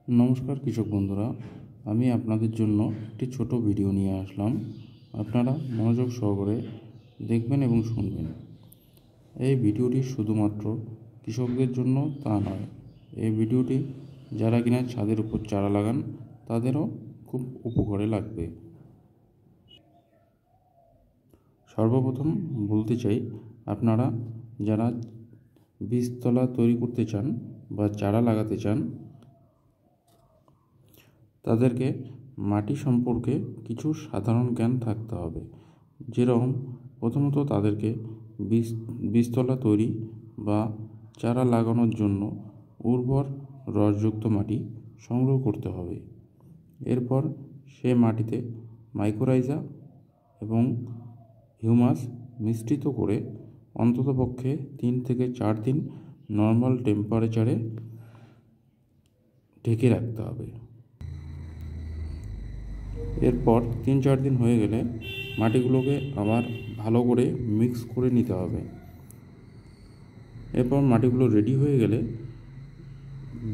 নমস্কার কৃষক বন্ধুরা, আমি আপনাদের জন্য একটি ছোট ভিডিও নিয়ে আসলাম। আপনারা মনোযোগ সহকারে দেখবেন এবং শুনবেন। এই ভিডিওটি শুধুমাত্র কৃষকদের জন্য তা নয়, এই ভিডিওটি যারা কিনা ছাদের উপর চারা লাগান তাদেরও খুব উপকারে লাগবে। সর্বপ্রথম বলতে চাই, আপনারা যারা বীজতলা তৈরি করতে চান বা চারা লাগাতে চান তাদেরকে মাটি সম্পর্কে কিছু সাধারণ জ্ঞান থাকতে হবে। যেরকম প্রথমত তাদেরকে বীজতলা তৈরি বা চারা লাগানোর জন্য উর্বর রসযুক্ত মাটি সংগ্রহ করতে হবে। এরপর সে মাটিতে মাইক্রোরাইজা এবং হিউমাস মিশ্রিত করে অন্ততপক্ষে 3 থেকে 4 দিন নর্মাল টেম্পারেচারে ঢেকে রাখতে হবে। এরপর 3-4 দিন হয়ে গেলে মাটিগুলোকে আবার ভালো করে মিক্স করে নিতে হবে। এরপর মাটিগুলো রেডি হয়ে গেলে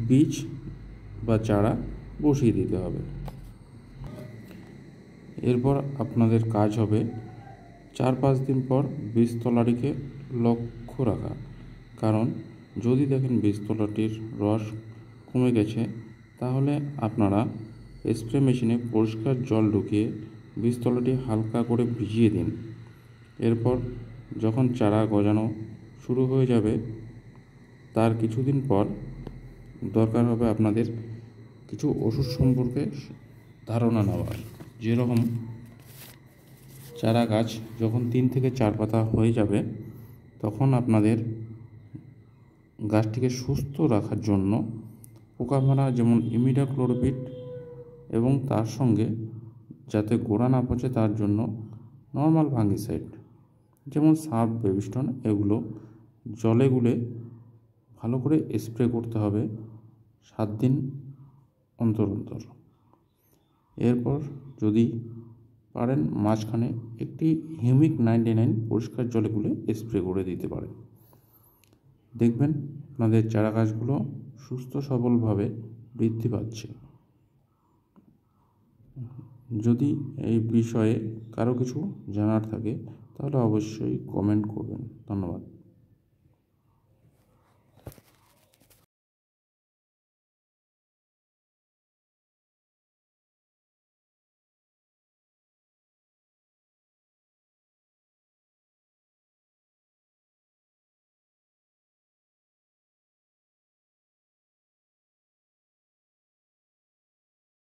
বীজ বা চারা বসিয়ে দিতে হবে। এরপর আপনাদের কাজ হবে 4-5 দিন পর বীজতলাটিকে লক্ষ্য রাখা। কারণ যদি দেখেন বীজতলাটির রস কমে গেছে, তাহলে আপনারা স্প্রে মেশিনে পরিষ্কার জল ঢুকিয়ে বীজতলাটি হালকা করে ভিজিয়ে দিন। এরপর যখন চারা গজানো শুরু হয়ে যাবে, তার কিছুদিন পর দরকার হবে আপনাদের কিছু ওষুধ সম্পর্কে ধারণা নেওয়ার। যেরকম চারা গাছ যখন 3 থেকে 4 পাতা হয়ে যাবে, তখন আপনাদের গাছটিকে সুস্থ রাখার জন্য পোকামারা যেমন ইমিডাক্লোপিড এবং তার সঙ্গে যাতে গোড়া না পচে তার জন্য নর্মাল ফাঙ্গিসাইড যেমন সাব, বেবিস্টন এগুলো জলে গুলে ভালো করে স্প্রে করতে হবে 7 দিন অন্তর অন্তর। এরপর যদি পারেন মাঝখানে একটি হিউমিক 99 পরিষ্কার জলে গুলে স্প্রে করে দিতে পারেন। দেখবেন আপনাদের চারা গাছগুলো সুস্থ সবলভাবে বৃদ্ধি পাচ্ছে। যদি এই বিষয়ে কারো কিছু জানার থাকে তাহলে অবশ্যই কমেন্ট করবেন। ধন্যবাদ।